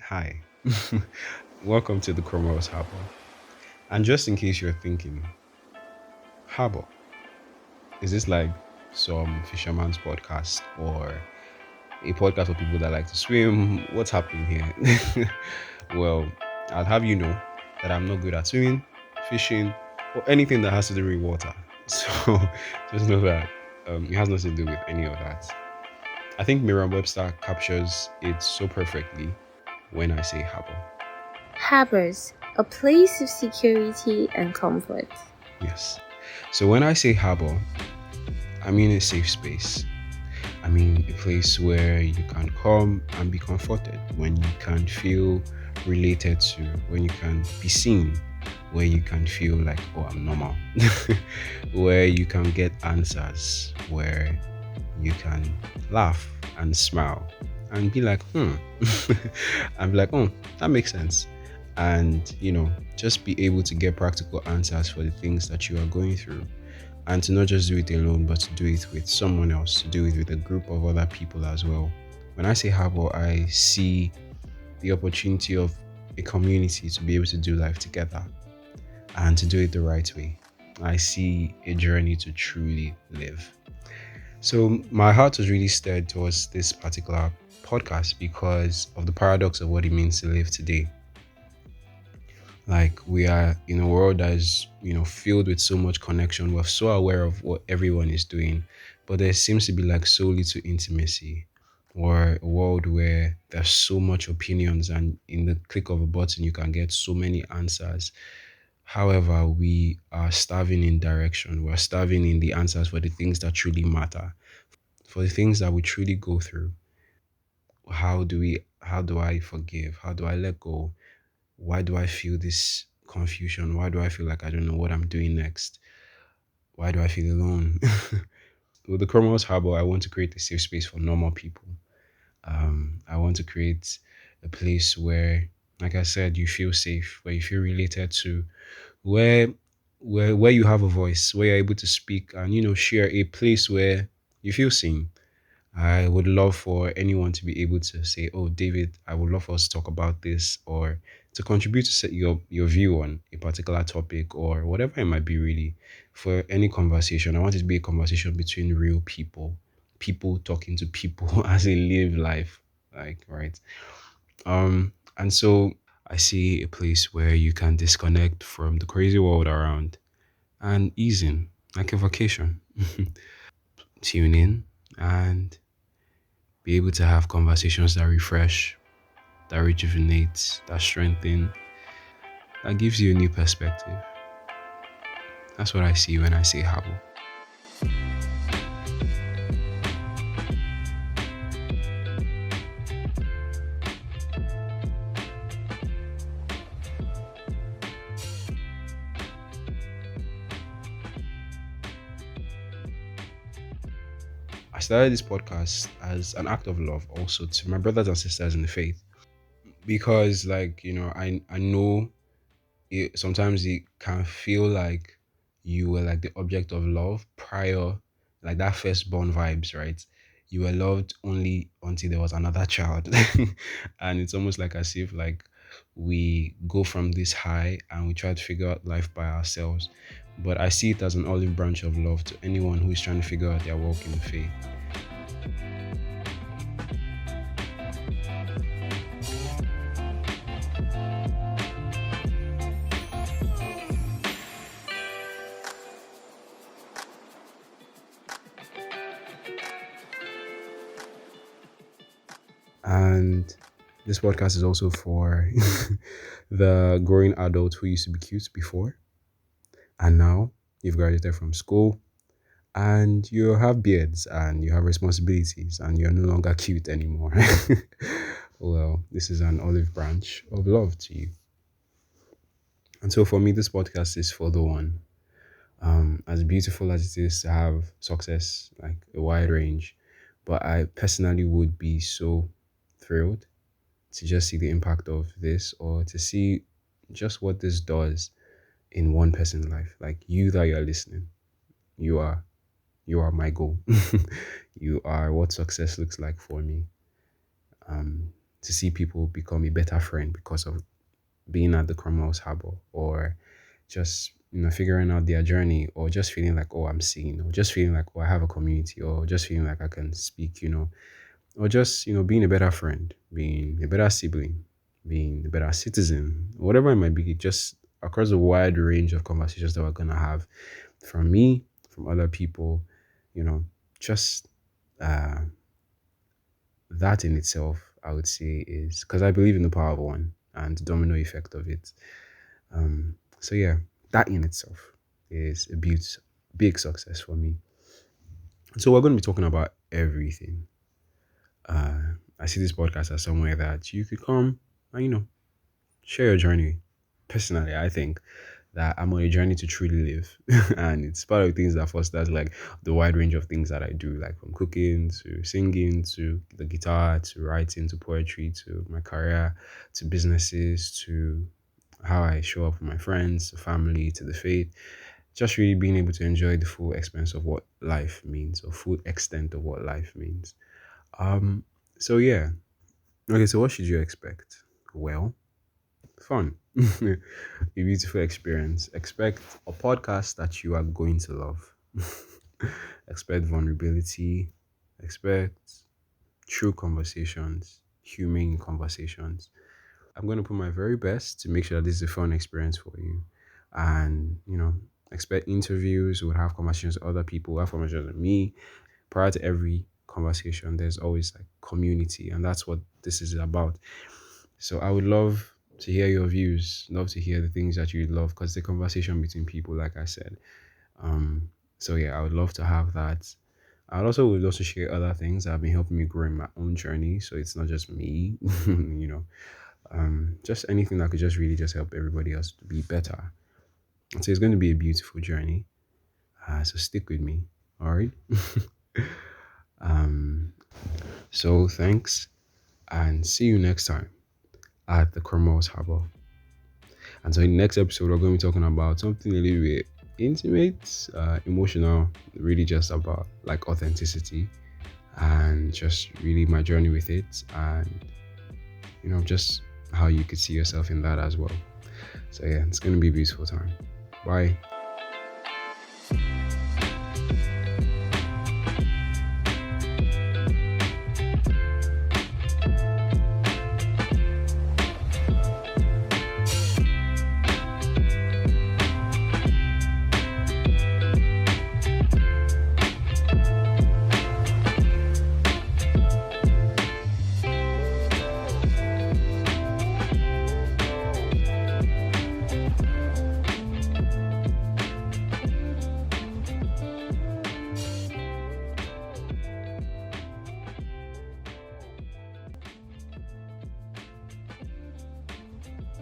Hi. Welcome to the Cromwell Harbor. And just in case you're thinking, Harbor, is this like some fisherman's podcast or a podcast for people that like to swim? What's happening here? Well, I'll have you know that I'm not good at swimming, fishing, or anything that has to do with water. So just know that it has nothing to do with any of that. I think Merriam-Webster captures it so perfectly when I say harbor. Harbors, a place of security and comfort. Yes. So when I say harbor, I mean a safe space. I mean a place where you can come and be comforted, when you can feel related to, when you can be seen, where you can feel like, oh, I'm normal, where you can get answers, where you can laugh and smile and be like, and be like, oh, that makes sense. And, just be able to get practical answers for the things that you are going through and to not just do it alone, but to do it with someone else, to do it with a group of other people as well. When I say harbor, I see the opportunity of a community to be able to do life together and to do it the right way. I see a journey to truly live. So my heart was really stirred towards this particular podcast because of the paradox of what it means to live today. Like we are in a world that is, filled with so much connection. We're so aware of what everyone is doing, but there seems to be like so little intimacy, or a world where there's so much opinions, and in the click of a button, you can get so many answers. However, we are starving in direction. We're starving in the answers for the things that truly matter, for the things that we truly go through. How do I forgive? How do I let go? Why do I feel this confusion? Why do I feel like I don't know what I'm doing next? Why do I feel alone? With the Cromwell's Harbor, I want to create a safe space for normal people. I want to create a place where, like I said, you feel safe, where you feel related to, where where you have a voice, where you're able to speak and share a place where you feel seen. I would love for anyone to be able to say, "Oh, David, I would love for us to talk about this," or to contribute to set your view on a particular topic or whatever it might be. Really, for any conversation, I want it to be a conversation between real people, people talking to people as they live life, like right. And so I see a place where you can disconnect from the crazy world around and ease in, like a vacation. Tune in and be able to have conversations that refresh, that rejuvenate, that strengthen, that gives you a new perspective. That's what I see when I say Habo. I started this podcast as an act of love also to my brothers and sisters in the faith because, like, I know sometimes it can feel like you were like the object of love prior, like that firstborn vibes, right? You were loved only until there was another child. And it's almost like as if like we go from this high and we try to figure out life by ourselves. But I see it as an olive branch of love to anyone who is trying to figure out their walk in faith. And this podcast is also for the growing adult who used to be cute before and now you've graduated from school and you have beards and you have responsibilities and you're no longer cute anymore. Well, this is an olive branch of love to you. And so for me, this podcast is for the one. As beautiful as it is to have success, like a wide range, but I personally would be so thrilled to just see the impact of this or to see just what this does in one person's life. Like you that you're listening, you are you are my goal. You are what success looks like for me. to see people become a better friend because of being at the Cromwell Harbor, or just figuring out their journey, or just feeling like, oh, I'm seen, or just feeling like, oh, I have a community, or just feeling like I can speak, or just being a better friend, being a better sibling, being a better citizen, whatever it might be, just across a wide range of conversations that we're gonna have, from me, from other people, you know just uh that in itself, I would say, is because I believe in the power of one and the domino effect of it. So yeah, that in itself is a big success for me. So we're going to be talking about everything. uh I see this podcast as somewhere that you could come and share your journey. Personally, I think that I'm on a journey to truly live. And it's part of the things that fosters like the wide range of things that I do, like from cooking to singing to the guitar to writing to poetry to my career to businesses to how I show up for my friends, to family, to the faith. Just really being able to enjoy the full expense of what life means, or full extent of what life means. Um, so yeah. Okay, so what should you expect? Well, fun. A beautiful experience. Expect a podcast that you are going to love. Expect vulnerability. Expect true conversations, humane conversations. I'm going to put my very best to make sure that this is a fun experience for you. And, expect interviews. We'll have conversations with other people, we'll have conversations with me. Prior to every conversation, there's always like community, and that's what this is about. So I would love to hear your views, love to hear the things that you love, because the conversation between people, like I said. So yeah, I would love to have that. I also would also share other things that have been helping me grow in my own journey. So it's not just me, just anything that could just really just help everybody else to be better. And so it's going to be a beautiful journey. So stick with me. All right. So thanks, and see you next time at the Cromwell Harbor. And so in the next episode, we're going to be talking about something a little bit intimate, emotional, really just about like authenticity, and just really my journey with it, and just how you could see yourself in that as well. So yeah, it's going to be a beautiful time. Bye.